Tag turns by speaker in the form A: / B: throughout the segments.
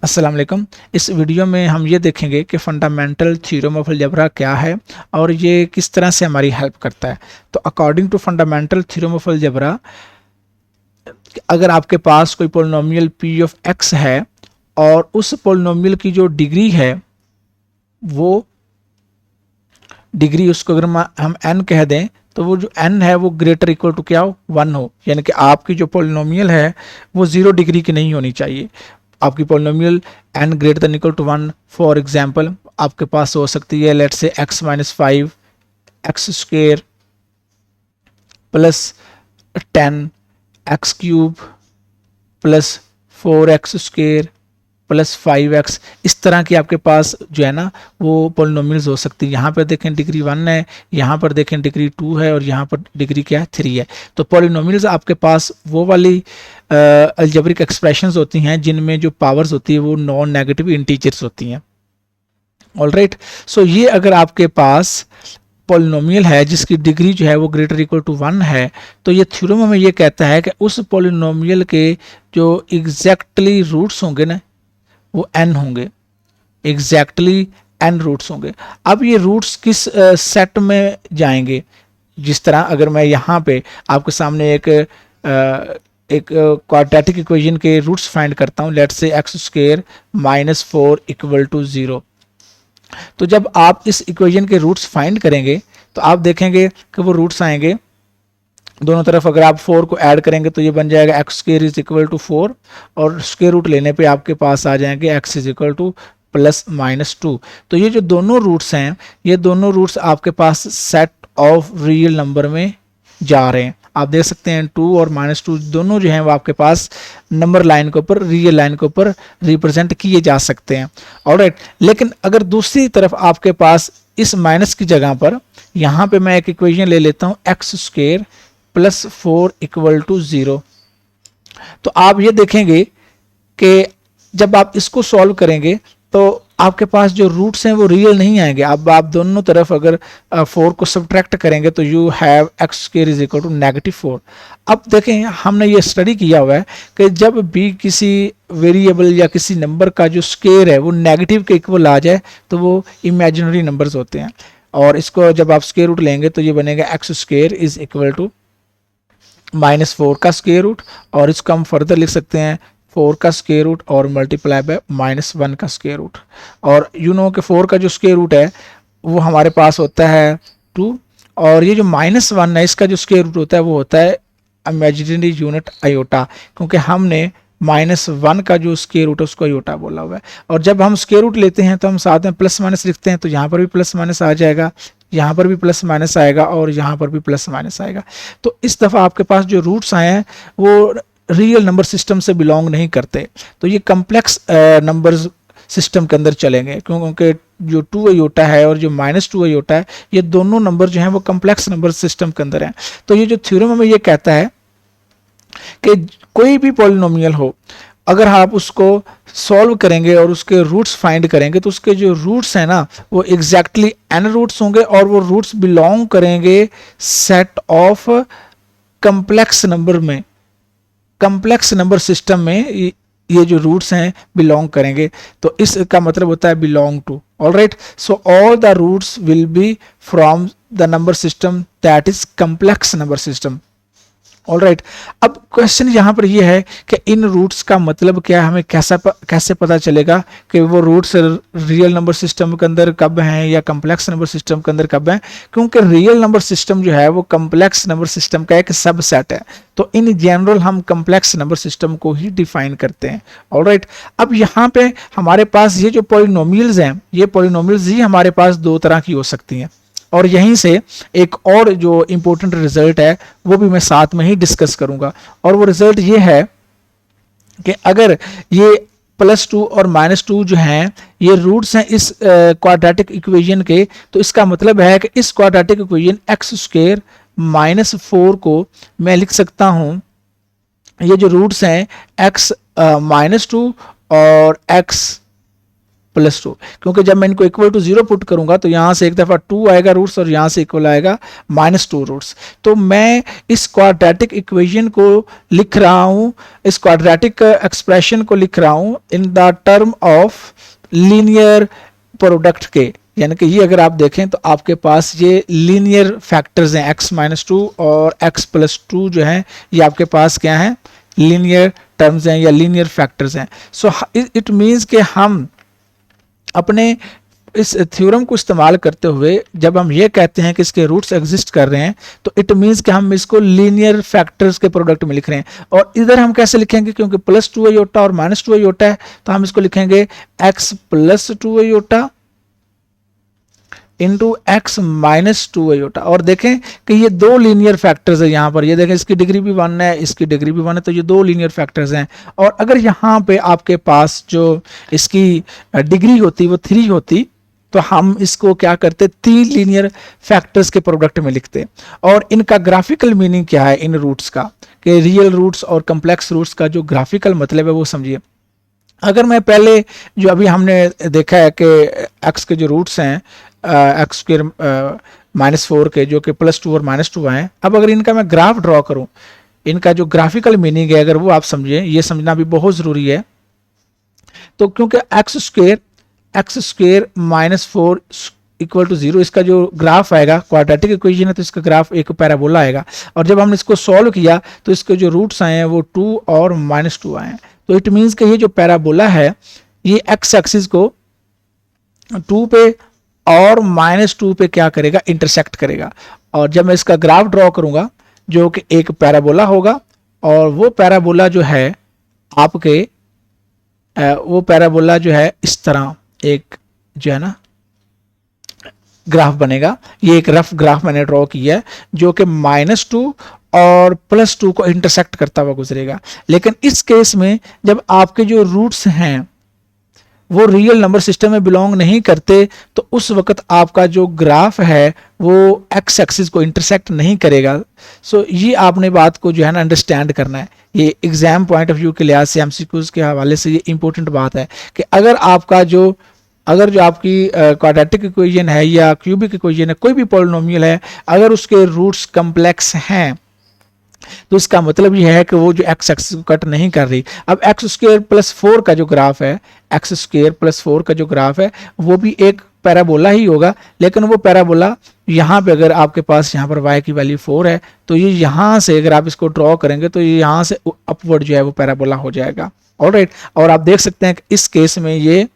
A: अस्सलाम वालेकुम। इस वीडियो में हम ये देखेंगे कि फंडामेंटल थ्योरम ऑफ अलजेब्रा क्या है और ये किस तरह से हमारी हेल्प करता है। तो according to fundamental theorem of algebra, अगर आपके पास कोई पोलिनोमियल पी ऑफ एक्स है और उस पोलिनोमियल की जो डिग्री है वो डिग्री उसको अगर हम n कह दें तो वो जो n है वो ग्रेटर इक्वल टू क्या हो, 1 हो। यानी कि आपकी जो पोलिनोमियल है वो 0 डिग्री की नहीं होनी चाहिए। आपकी polynomial n greater than equal to 1। For example आपके पास हो सकती है let's say x minus 5 x square plus 10 x cube plus 4x square plus 5x। इस तरह की आपके पास जो है ना वो पोलिनोमियल्स हो सकती है। यहाँ पर देखें डिग्री 1 है, यहाँ पर देखें डिग्री 2 है और यहाँ पर डिग्री क्या है, 3 है। तो पोलिनोमियल्स आपके पास वो वाली अलजेब्रिक एक्सप्रेशंस होती हैं जिनमें जो पावर्स होती है वो नॉन नेगेटिव इंटीजर्स होती हैं। ऑलराइट, सो ये अगर आपके पास पोलिनोमियल है जिसकी डिग्री जो है वो ग्रेटर इक्वल टू 1 है, तो ये थ्योरम हमें ये कहता है कि उस पोलिनोमियल के जो एग्जैक्टली रूट्स होंगे ना वो n होंगे, एग्जैक्टली n रूट्स होंगे। अब ये रूट्स किस सेट में जाएंगे, जिस तरह अगर मैं यहाँ पे आपके सामने एक क्वाड्रेटिक इक्वेशन के रूट्स फाइंड करता हूँ, let's say x square minus 4 equal to 0। तो जब आप इस इक्वेशन के रूट्स फाइंड करेंगे तो आप देखेंगे कि वो रूट्स आएंगे दोनों तरफ। अगर आप 4 को ऐड करेंगे तो ये बन जाएगा x square is equal to 4 और स्क्वायर रूट लेने पे आपके पास आ जाएंगे x is equal two plus minus 2। तो ये जो दोनों रूट्स हैं ये दोनों रूट्स आपके पास सेट ऑफ रियल नंबर में जा रहे हैं। आप देख सकते हैं 2 और -2 दोनों जो हैं वो आपके पास नंबर लाइन के ऊपर, रियल लाइन के ऊपर रिप्रेजेंट किए जा सकते हैं। ऑलराइट, लेकिन अगर दूसरी तरफ आपके पास इस माइनस की जगह पर यहाँ पे मैं एक इक्वेशन ले लेता हूँ x square plus 4 equal to 0, तो आप ये देखेंगे कि जब आप इसको सॉल्व करेंगे तो आपके पास जो रूट्स हैं वो रियल नहीं आएंगे। अब आप दोनों तरफ अगर 4 को सब्ट्रैक्ट करेंगे तो you have x square is equal to -4। अब देखें हमने ये स्टडी किया हुआ है कि जब भी किसी वेरिएबल या किसी नंबर का जो स्क्वायर है वो नेगेटिव के इक्वल आ जाए तो वो इमेजिनरी नंबर्स होते हैं। और इसको जब आप स्क्वायर रूट लेंगे तो ये बनेगा x square is equal to -4 का स्क्वायर रूट, और इसको हम फर्दर लिख सकते हैं 4 का स्क्वायर रूट और मल्टीप्लाई बाय -1 का स्क्वायर रूट। और यू नो कि 4 का जो स्क्वायर रूट है वो हमारे पास होता है 2, और ये जो -1 है इसका जो स्क्वायर रूट होता है वो होता है इमेजिनरी यूनिट आयोटा, क्योंकि हमने -1 का जो स्क्वायर रूट है उसको आयोटा बोला हुआ है। और जब हम स्क्वायर रूट लेते हैं तो हम साथ में प्लस माइनस लिखते हैं, तो यहाँ पर भी प्लस माइनस आ जाएगा, यहाँ पर भी प्लस माइनस आएगा और यहाँ पर भी प्लस माइनस आएगा। तो इस दफ़ा आपके पास जो रूट्स आए हैं वो रियल नंबर सिस्टम से बिलोंग नहीं करते, तो ये कम्प्लेक्स नंबर सिस्टम के अंदर चलेंगे, क्योंकि जो 2 अयोटा है और जो -2 अयोटा है ये दोनों नंबर जो हैं वो कम्प्लेक्स नंबर सिस्टम के अंदर हैं। तो ये जो थ्योरम हमें ये कहता है कि कोई भी पॉलिनोमियल हो, अगर आप उसको सॉल्व करेंगे और उसके रूट्स फाइंड करेंगे तो उसके जो रूट्स हैं ना वो एग्जैक्टली n रूट्स होंगे और वो रूट्स बिलोंग करेंगे सेट ऑफ कम्प्लेक्स नंबर में, कम्प्लेक्स नंबर सिस्टम में ये जो रूट्स हैं बिलोंग करेंगे। तो इसका मतलब होता है belong to. Alright, so all the roots will be from the number system that is complex number system. Alright, अब क्वेश्चन यहाँ पर ये है कि इन रूट्स का मतलब क्या है, हमें कैसे पता चलेगा कि वो रूट्स रियल नंबर सिस्टम के अंदर कब हैं या कम्प्लेक्स नंबर सिस्टम के अंदर कब हैं, क्योंकि रियल नंबर सिस्टम जो है वो कम्प्लेक्स नंबर सिस्टम का एक सबसेट है। तो इन जनरल हम कम्प्लेक्स नंबर सिस्टम को ही डिफाइन करते हैं। ऑलराइट, अब यहाँ पे हमारे पास ये जो पॉलिनोमियल्स हैं ये पॉलिनोमियल्स ही हमारे पास 2 तरह की हो सकती हैं, और यहीं से एक और जो इम्पोर्टेंट रिजल्ट है वो भी मैं साथ में ही डिस्कस करूंगा। और वो रिजल्ट ये है कि अगर ये +2 और -2 जो हैं ये रूट्स हैं इस क्वाड्रेटिक इक्वेशन के, तो इसका मतलब है कि इस क्वाड्रेटिक इक्वेशन एक्स स्क्वायर -4 को मैं लिख सकता हूं, ये जो रूट्स हैं x -2 और x +2, क्योंकि जब मैं इनको इक्वल टू 0 पुट करूंगा तो यहाँ से एक दफ़ा 2 आएगा रूट्स और यहाँ से इक्वल आएगा -2 रूट्स। तो मैं इस क्वाड्रेटिक इक्वेशन को लिख रहा हूँ, इस क्वाड्रेटिक एक्सप्रेशन को लिख रहा हूँ in the term of linear product के, यानी कि ये अगर आप देखें तो आपके पास ये लीनियर फैक्टर्स हैं x-2 और x+2 जो हैं ये आपके पास क्या हैं, लीनियर टर्म्स हैं या लीनियर फैक्टर्स हैं। सो इट मीन्स कि हम अपने इस थ्योरम को इस्तेमाल करते हुए जब हम ये कहते हैं कि इसके रूट्स एग्जिस्ट कर रहे हैं तो इट मीन्स कि हम इसको लीनियर फैक्टर्स के प्रोडक्ट में लिख रहे हैं। और इधर हम कैसे लिखेंगे, क्योंकि +2 आयोटा और -2 आयोटा है तो हम इसको लिखेंगे x+2 iota into x-2 iota. और देखें कि ये दो लीनियर फैक्टर्स है यहाँ पर, ये देखें इसकी डिग्री भी 1 है, इसकी डिग्री भी 1 है, तो ये दो लीनियर फैक्टर्स हैं। और अगर यहाँ पे आपके पास जो इसकी डिग्री होती वो 3 होती तो हम इसको क्या करते, 3 लीनियर फैक्टर्स के प्रोडक्ट में लिखते। और इनका ग्राफिकल मीनिंग क्या है इन रूट्स का, कि रियल रूट्स और कम्प्लेक्स रूट्स का जो ग्राफिकल मतलब है वो समझिए। अगर मैं पहले जो अभी हमने देखा है कि x के जो रूट्स हैं x² -4 के जो कि +2 और -2 हैं, अब अगर इनका मैं ग्राफ ड्रॉ करूं, इनका जो ग्राफिकल मीनिंग है अगर वो आप समझें, ये समझना भी बहुत ज़रूरी है। तो क्योंकि x² -4 = 0 इसका जो ग्राफ आएगा, क्वाड्रेटिक इक्वेशन है तो इसका ग्राफ एक पैराबोला आएगा। और जब हमने इसको सॉल्व किया तो इसके जो रूट्स आए हैं वो 2 और -2 आए हैं। तो इट मीन्स कि ये जो पैराबोला है ये x एक्सिस को 2 पे और -2 पे क्या करेगा, इंटरसेक्ट करेगा। और जब मैं इसका ग्राफ ड्रॉ करूंगा जो कि एक पैराबोला होगा, और वो पैराबोला जो है आपके वो पैराबोला जो है इस तरह एक जो है ना ग्राफ बनेगा। ये एक रफ ग्राफ मैंने ड्रॉ किया है जो कि -2 और +2 को इंटरसेक्ट करता हुआ गुजरेगा। लेकिन इस केस में जब आपके जो रूट्स हैं वो रियल नंबर सिस्टम में बिलोंग नहीं करते तो उस वक्त आपका जो ग्राफ है वो x एक्सिस को इंटरसेक्ट नहीं करेगा। सो ये आपने बात को जो है ना अंडरस्टैंड करना है। ये एग्जाम पॉइंट ऑफ व्यू के लिहाज से, एमसीक्यूज के हवाले से ये इंपॉर्टेंट बात है कि अगर आपकी क्वाड्रेटिक इक्वेशन है या क्यूबिक इक्वेशन है, कोई भी पॉलिनोमियल है, अगर उसके रूट्स कम्प्लेक्स हैं तो इसका मतलब यह है कि वो जो x एक्सिस को कट नहीं कर रही। अब x² + 4 का जो ग्राफ है, x² + 4 का जो ग्राफ है वो भी एक पैराबोला ही होगा, लेकिन वो पैराबोला यहाँ पे अगर आपके पास यहाँ पर y की वैल्यू 4 है तो ये यहाँ से अगर आप इसको ड्रॉ करेंगे तो ये यहाँ से अपवर्ड जो है वो पैराबोला हो जाएगा। ऑलराइट, और आप देख सकते हैं कि इस केस में ये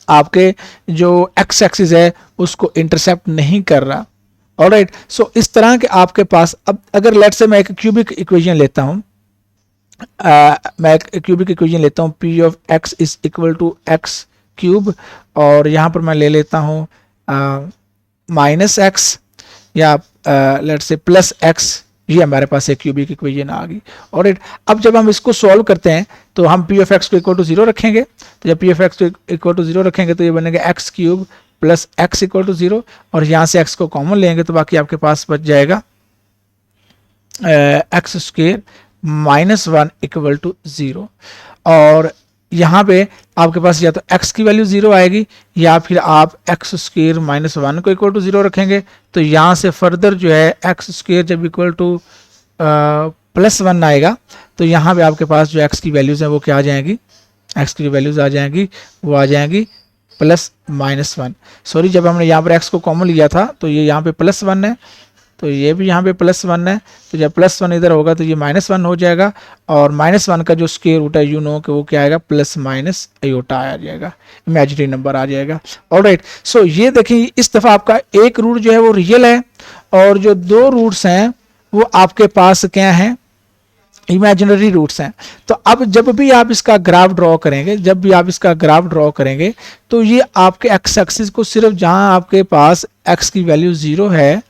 A: आपके जो x एक्सिस है उसको इंटरसेप्ट नहीं कर रहा। ऑलराइट, सो इस तरह के आपके पास, अब अगर लेट्स से मैं एक क्यूबिक इक्वेशन लेता हूं, मैं एक क्यूबिक इक्वेशन लेता हूं p of x = x³ और यहां पर मैं ले लेता हूं -x या लेट्स से +x, ये हमारे पास एक क्यूबिक इक्वेशन आ गई। ऑलराइट, अब जब हम इसको सॉल्व करते हैं तो हम p of x को = 0 रखेंगे। तो जब p of x को = 0 रखेंगे तो ये बनेगा x³ + x = 0 और यहाँ से x को कॉमन लेंगे तो बाकी आपके पास बच जाएगा x² -1 = 0। और यहाँ पे आपके पास या तो x की वैल्यू 0 आएगी या फिर आप x² -1 को = 0 रखेंगे। तो यहाँ से फर्दर जो है x² जब +1 आएगा तो यहाँ पे आपके पास जो x की वैल्यूज़ हैं वो क्या आ जाएंगी, x की वैल्यूज़ आ जाएंगी वो आ जाएंगी +-1। सॉरी, जब हमने यहाँ पर x को कॉमन लिया था तो ये यहाँ पे +1 है, तो ये भी यहाँ पे +1 है। तो जब +1 इधर होगा तो ये -1 हो जाएगा और -1 का जो स्क्वायर रूट है यू नो कि वो क्या आएगा, ± आयोटा आ जाएगा, इमेजिनरी नंबर आ जाएगा। ऑलराइट, सो ये देखिए इस दफ़ा आपका एक रूट जो है वो रियल है और जो 2 रूट्स हैं वो आपके पास क्या हैं, इमेजिनरी रूट्स हैं। तो अब जब भी आप इसका ग्राफ ड्रॉ करेंगे तो ये आपके x एक्सिस को सिर्फ जहां आपके पास x की वैल्यू 0 है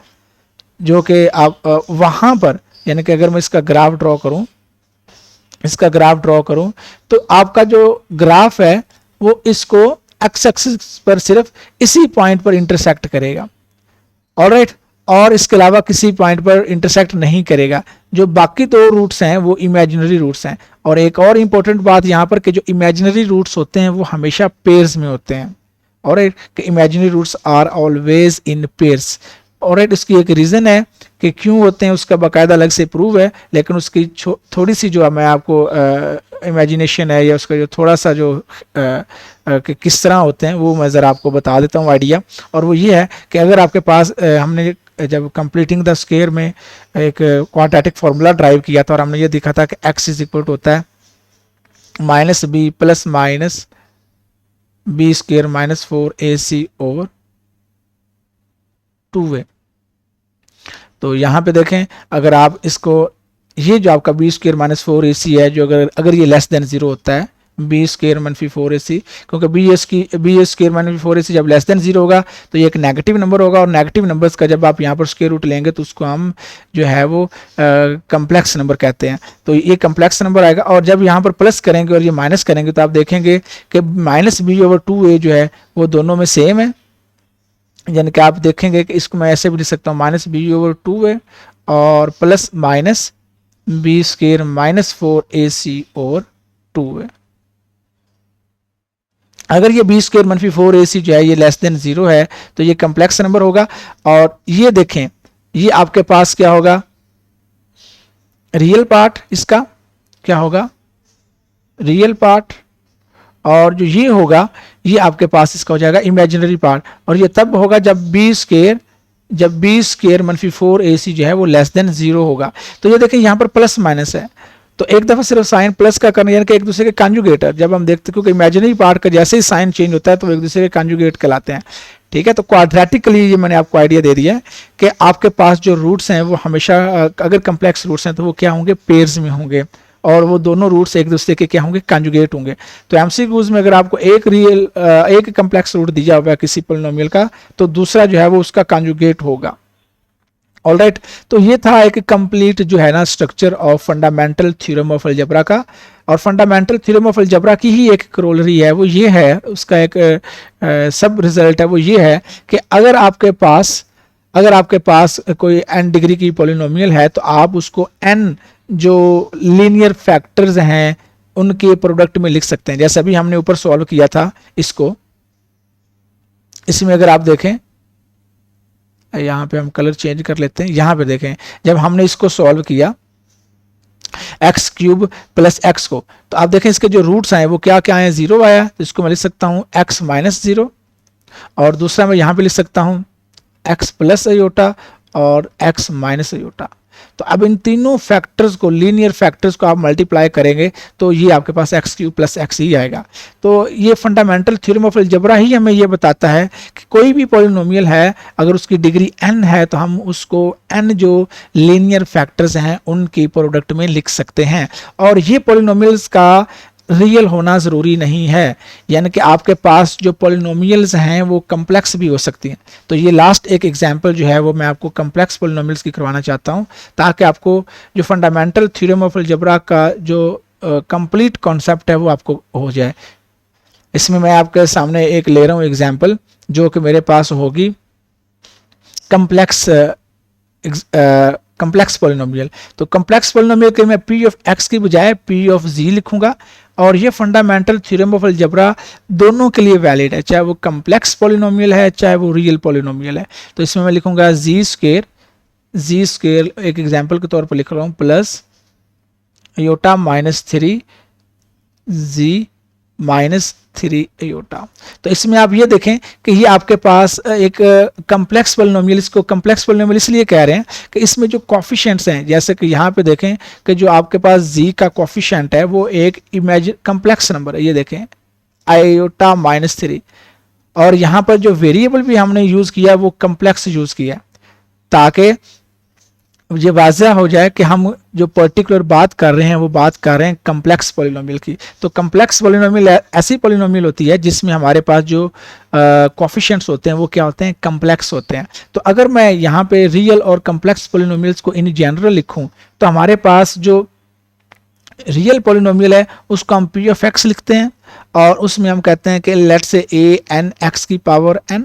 A: जो कि आप वहां पर, यानी कि अगर मैं इसका ग्राफ ड्रॉ करूं तो आपका जो ग्राफ है वो इसको x एक्सिस पर सिर्फ इसी पॉइंट पर इंटरसेक्ट करेगा। ऑलराइट, और इसके अलावा किसी पॉइंट पर इंटरसेक्ट नहीं करेगा। जो बाकी दो रूट्स हैं वो इमेजिनरी रूट्स हैं। और एक और इम्पोर्टेंट बात यहाँ पर कि जो इमेजिनरी रूट्स होते हैं वो हमेशा पेयर्स में होते हैं। और imaginary roots are always in pairs. और इसकी एक रीज़न है कि क्यों होते हैं, उसका बाकायदा अलग से प्रूव है, लेकिन उसकी थोड़ी सी जो मैं आपको इमेजिनेशन है या उसका जो थोड़ा सा जो कि किस तरह होते हैं वो मैं ज़रा आपको बता देता हूँ आइडिया। और वो ये है कि अगर आपके पास हमने जब कंप्लीटिंग द स्क्वायर में एक क्वाड्रेटिक फार्मूला ड्राइव किया था और हमने ये देखा था कि x इज इक्वल टू होता है minus b plus minus b square minus 4ac over 2a। तो यहाँ पे देखें, अगर आप इसको, ये जो आपका बी स्क्वायर माइनस 4ac है, जो अगर ये लेस देन 0 होता है, बी स्क्वायर मनफी 4ac, क्योंकि बी स्क्वायर माइनस 4ac जब लेस देन 0 होगा तो ये एक नेगेटिव नंबर होगा। और नेगेटिव नंबर्स का जब आप यहाँ पर स्क्वायर रूट लेंगे तो उसको हम जो है वो कम्प्लेक्स नंबर कहते हैं। तो ये कम्प्लेक्स नंबर आएगा। और जब यहाँ पर प्लस करेंगे और ये माइनस करेंगे तो आप देखेंगे कि माइनस बी ओवर 2a जो है वो दोनों में सेम है। यानी कि आप देखेंगे कि इसको मैं ऐसे भी लिख सकता हूँ माइनस बी ओवर 2a और plus minus b square minus 4ac over 2a। अगर ये बी स्क्वायर मनफी 4ac जो है ये लेस देन 0 है तो ये कम्प्लेक्स नंबर होगा। और ये देखें, ये आपके पास क्या होगा, रियल पार्ट, इसका क्या होगा, रियल पार्ट। और जो ये होगा ये आपके पास इसका हो जाएगा इमेजिनरी पार्ट। और ये तब होगा जब बी स्क्वायर मनफी 4ac जो है वो लेस देन 0 होगा। तो ये देखें यहाँ पर प्लस माइनस है, तो एक दफ़ा सिर्फ साइन प्लस का करना, यानी कि एक दूसरे के कॉन्जुगेट है। जब हम देखते हैं क्योंकि इमेजिनरी पार्ट का जैसे ही साइन चेंज होता है तो एक दूसरे के कॉन्जुगेट कहलाते हैं। ठीक है, तो क्वाड्रेटिकली ये मैंने आपको आइडिया दे दिया है कि आपके पास जो रूट्स हैं वो हमेशा, अगर कम्प्लेक्स रूट्स हैं तो वो क्या होंगे, पेयर्स में होंगे। और वो दोनों रूट्स एक दूसरे के क्या होंगे, कॉन्जुगेट होंगे। तो एमसीक्यूज में अगर आपको एक कम्प्लेक्स रूट दिया हुआ है किसी पॉलिनोमियल का तो दूसरा जो है वो उसका कॉन्जुगेट होगा। ऑलराइट, तो ये था एक कंप्लीट जो है ना structure of fundamental theorem of algebra का। और फंडामेंटल थ्योरम ऑफ अलजेब्रा की ही एक करोलरी है, वो ये है, उसका एक सब रिजल्ट है, वो ये है कि अगर आपके पास कोई n डिग्री की पॉलिनोमियल है तो आप उसको n जो लीनियर फैक्टर्स हैं उनके प्रोडक्ट में लिख सकते हैं। जैसे अभी हमने ऊपर सॉल्व किया था इसको, इसमें अगर आप देखें, यहाँ पे हम कलर चेंज कर लेते हैं, यहाँ पे देखें जब हमने इसको सॉल्व किया एक्स क्यूब प्लस एक्स को, तो आप देखें इसके जो रूट्स आए वो क्या क्या आए, 0 आया। तो इसको मैं लिख सकता हूँ x माइनस 0, और दूसरा मैं यहाँ पे लिख सकता हूँ x प्लस अयोटा और x माइनस अयोटा। तो अब इन तीनों फैक्टर्स को, लीनियर फैक्टर्स को आप मल्टीप्लाई करेंगे तो ये आपके पास एक्स क्यूब प्लस एक्स ही आएगा। तो ये फंडामेंटल थ्योरम ऑफ अलजेब्रा ही हमें ये बताता है कि कोई भी पॉलिनोमियल है अगर उसकी डिग्री n है तो हम उसको n जो लीनियर फैक्टर्स हैं उनके प्रोडक्ट में लिख सकते हैं। और ये पॉलिनोमियल्स का रियल होना ज़रूरी नहीं है, यानी कि आपके पास जो पॉलिनोमियल्स हैं वो कम्प्लेक्स भी हो सकती हैं। तो ये लास्ट एक एग्जांपल जो है वो मैं आपको कम्प्लेक्स पॉलिनोमियल्स की करवाना चाहता हूँ ताकि आपको जो फंडामेंटल थ्योरम ऑफ अलजेब्रा का जो कंप्लीट कॉन्सेप्ट है वो आपको हो जाए। इसमें मैं आपके सामने एक ले रहा हूँ एग्जाम्पल जो कि मेरे पास होगी कम्प्लेक्स पॉलिनोमियल। तो कम्प्लेक्स पॉलिनोमियल के मैं p ऑफ x की बजाय p ऑफ z लिखूंगा। और ये फंडामेंटल थ्योरम ऑफ अलजेब्रा दोनों के लिए वैलिड है, चाहे वो कम्प्लेक्स पॉलिनोमियल है चाहे वो रियल पॉलिनोमियल है। तो इसमें मैं लिखूंगा जी स्क्वायर एक एग्जांपल के तौर पर लिख रहा हूँ प्लस अयोटा माइनस 3 जी माइनस 3 अयोटा। तो इसमें आप ये देखें कि ये आपके पास एक कम्प्लेक्स पॉलिनोमियल, इसको कम्प्लेक्स पॉलिनोमियल इसलिए कह रहे हैं कि इसमें जो कॉफिशिएंट्स हैं, जैसे कि यहाँ पे देखें कि जो आपके पास z का कॉफिशिएंट है वो एक कम्प्लेक्स नंबर है, ये देखें अयोटा माइनस 3। और यहाँ पर जो वेरिएबल भी हमने यूज़ किया वो कम्प्लेक्स यूज़ किया ताकि ये वाज़ह हो जाए कि हम जो पर्टिकुलर बात कर रहे हैं वो बात कर रहे हैं कम्प्लेक्स पॉलिनोमियल की। तो कम्प्लेक्स पॉलिनोमियल ऐसी पॉलिनोमियल होती है जिसमें हमारे पास जो कोफिशिएंट्स होते हैं वो क्या होते हैं, कम्प्लेक्स होते हैं। तो अगर मैं यहाँ पे रियल और कम्प्लेक्स पॉलिनोमियल्स को इन जनरल लिखूँ तो हमारे पास जो रियल पॉलिनोमियल है उसको हम p ऑफ x लिखते हैं और उसमें हम कहते हैं कि let's say a n x की पावर n,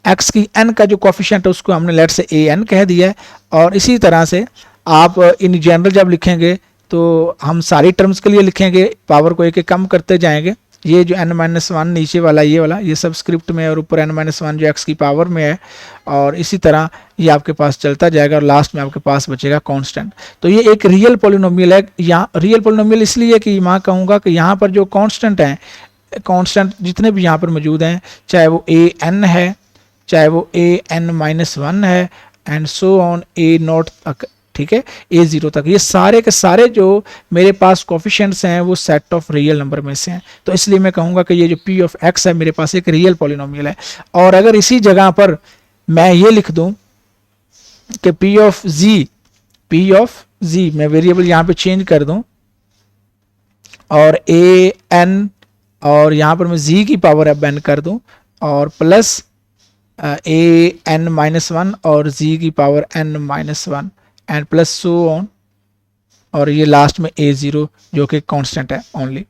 A: एक्स की n का जो कोफिशिएंट है उसको हमने लेट से ए एन कह दिया है। और इसी तरह से आप इन जनरल जब लिखेंगे तो हम सारी टर्म्स के लिए लिखेंगे, पावर को एक एक कम करते जाएंगे। ये जो n-1 नीचे वाला ये वाला ये सब स्क्रिप्ट में, और ऊपर n-1 जो x की पावर में है, और इसी तरह ये आपके पास चलता जाएगा और लास्ट में आपके पास बचेगा कांस्टेंट। तो ये एक रियल पॉलिनोमियल है। यहाँ रियल पॉलिनोमियल इसलिए कि मैं कहूँगा कि यहाँ पर जो कांस्टेंट हैं, कांस्टेंट जितने भी यहाँ पर मौजूद हैं, चाहे वो ए एन है, चाहे वो an-1 है, and so on A not तक, ठीक है, A0 तक, ये सारे के सारे जो मेरे पास कोफिशिएंट्स हैं वो सेट ऑफ रियल नंबर में से हैं। तो इसलिए मैं कहूँगा कि ये जो P ऑफ X है मेरे पास एक रियल पॉलिनोमियल है। और अगर इसी जगह पर मैं ये लिख दूं कि P ऑफ Z मैं वेरिएबल यहाँ पे चेंज कर दूं, और an और यहाँ पर मैं Z की पावर अब n कर दूं, और प्लस an-1 और Z की power n-1 and plus so on, और ये लास्ट में A0 जो कि कांस्टेंट है ओनली।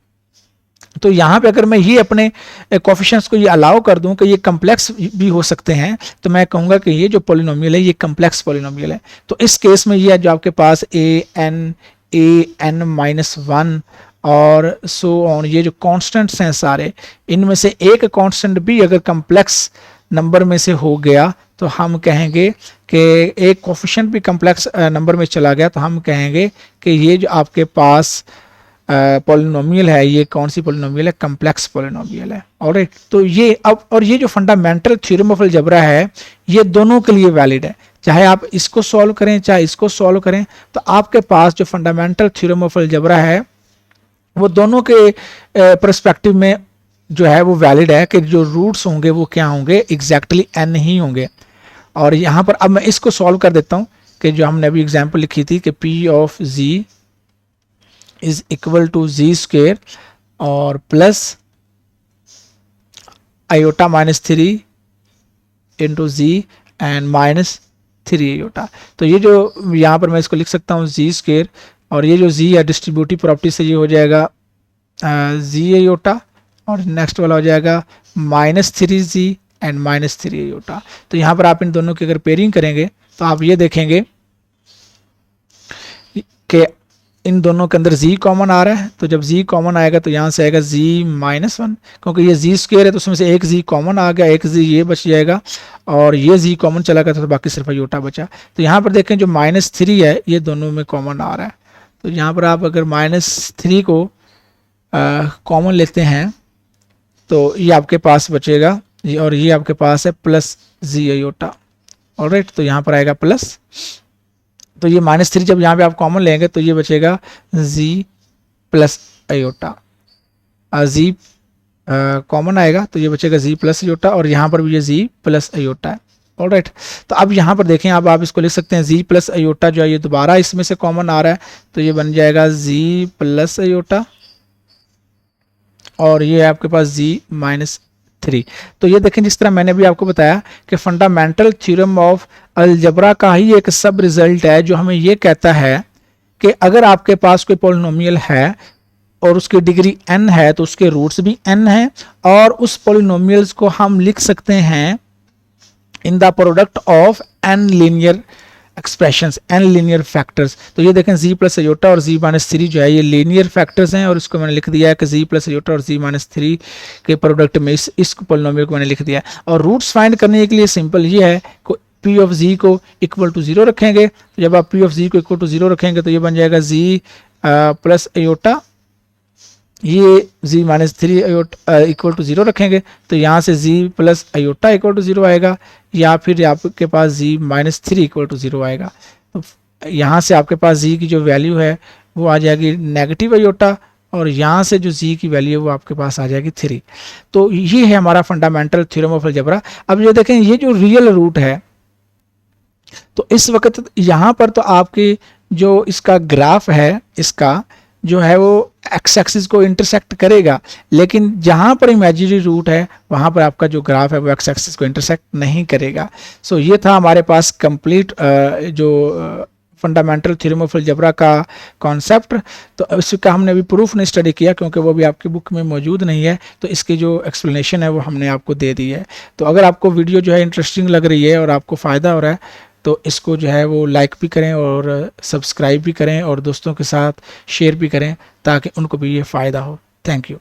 A: तो यहाँ पे अगर मैं ये अपने कोफिशिएंट्स को ये अलाउ कर दूं कि ये कम्प्लेक्स भी हो सकते हैं, तो मैं कहूँगा कि ये जो पॉलिनोमियल है ये कम्प्लेक्स पॉलिनोमियल है। तो इस केस में ये जो आपके पास an-1 और सो ऑन, ये जो कांस्टेंट्स हैं सारे, इनमें से एक कांस्टेंट भी अगर कम्प्लेक्स नंबर में से हो गया तो हम कहेंगे कि एक कोफिशिएंट भी कम्प्लेक्स नंबर में चला गया तो हम कहेंगे कि ये जो आपके पास पॉलिनोमियल है, ये कौन सी पॉलिनोमियल है, कम्प्लेक्स पॉलिनोमियल है। ऑलराइट, तो ये अब, और ये जो फंडामेंटल थ्योरम ऑफ अलजेब्रा है ये दोनों के लिए वैलिड है, चाहे आप इसको सॉल्व करें चाहे इसको सॉल्व करें, तो आपके पास जो फंडामेंटल थ्योरम ऑफ अलजेब्रा है वो दोनों के पर्सपेक्टिव में जो है वो वैलिड है कि जो रूट्स होंगे वो क्या होंगे, एग्जैक्टली n ही होंगे। और यहाँ पर अब मैं इसको सॉल्व कर देता हूँ कि जो हमने अभी एग्जांपल लिखी थी कि P of Z is equal to Z² और plus iota -3 into Z and -3 iota. तो ये जो यहाँ पर मैं इसको लिख सकता हूँ Z², और ये जो Z है डिस्ट्रीब्यूटिव प्रॉपर्टी से ये हो जाएगा Z आयोटा, और नेक्स्ट वाला हो जाएगा -3Z एंड -3 आयोटा। तो यहाँ पर आप इन दोनों की अगर पेयरिंग करेंगे तो आप ये देखेंगे कि इन दोनों के अंदर Z कॉमन आ रहा है। तो जब Z कॉमन आएगा तो यहाँ से आएगा Z-1, क्योंकि ये Z² है तो उसमें से एक Z कॉमन आ गया, एक Z ये बच जाएगा, और ये Z कॉमन चला गया तो बाकी सिर्फ आयोटा बचा। तो यहाँ पर देखें जो -3 है ये दोनों में कॉमन आ रहा है। तो यहाँ पर आप अगर -3 को कॉमन लेते हैं तो ये आपके पास बचेगा, और ये आपके पास है प्लस Z आयोटा। ऑलराइट, तो यहाँ पर आएगा प्लस, तो ये -3 जब यहाँ पे आप कॉमन लेंगे तो ये बचेगा Z plus iota. Z common आएगा तो ये बचेगा Z प्लस आयोटा, और यहाँ पर भी ये Z प्लस आयोटा है। ऑलराइट, तो अब यहाँ पर देखें, अब आप इसको लिख सकते हैं Z प्लस आयोटा जो है ये दोबारा इसमें से कॉमन आ रहा है, तो ये बन जाएगा Z प्लस आयोटा, और ये आपके पास Z-3। तो ये देखें, जिस तरह मैंने भी आपको बताया कि फंडामेंटल थ्योरम ऑफ अलजेब्रा का ही एक सब रिजल्ट है जो हमें ये कहता है कि अगर आपके पास कोई पॉलिनोमियल है और उसकी डिग्री n है तो उसके रूट्स भी n है, और उस पॉलिनोमियल्स को हम लिख सकते हैं in the product of n linear expressions, n linear factors. तो ये देखें Z प्लस आयोटा और Z-3 जो है ये लीनियर फैक्टर्स हैं, और इसको मैंने लिख दिया है कि Z प्लस आयोटा और Z-3 के प्रोडक्ट में इस पॉलिनोमियल को मैंने लिख दिया है। और रूट्स फाइंड करने के लिए सिंपल ये है कि P ऑफ Z को इक्वल टू 0 रखेंगे। तो जब आप P ऑफ Z को इक्वल टू 0 रखेंगे तो ये बन जाएगा Z प्लस आयोटा, ये Z-3 आयोटा इक्वल टू 0 रखेंगे तो यहाँ से Z plus iota equal to 0 आएगा, या फिर आपके पास Z-3 इक्वल टू 0 आएगा। तो यहाँ से आपके पास Z की जो वैल्यू है वो आ जाएगी नेगेटिव आयोटा, और यहाँ से जो Z की वैल्यू है वो आपके पास आ जाएगी 3। तो ये है हमारा फंडामेंटल थ्योरम ऑफ अलजेब्रा। अब ये देखें, ये जो रियल रूट है तो इस वक्त यहाँ पर तो आपकी जो इसका ग्राफ है इसका जो है वो एक्स एक्सिस को इंटरसेक्ट करेगा, लेकिन जहाँ पर इमेजिनरी रूट है वहाँ पर आपका जो ग्राफ है वो एक्स एक्सिस को इंटरसेक्ट नहीं करेगा। सो ये था हमारे पास कंप्लीट जो फंडामेंटल थ्योरम ऑफ अलजेब्रा का कॉन्सेप्ट। तो इसका हमने अभी प्रूफ नहीं स्टडी किया क्योंकि वो भी आपकी बुक में मौजूद नहीं है, तो इसकी जो एक्सप्लेनेशन है वो हमने आपको दे दी है। तो अगर आपको वीडियो जो है इंटरेस्टिंग लग रही है और आपको फ़ायदा हो रहा है तो इसको जो है वो लाइक भी करें और सब्सक्राइब भी करें और दोस्तों के साथ शेयर भी करें ताकि उनको भी ये फ़ायदा हो। Thank you.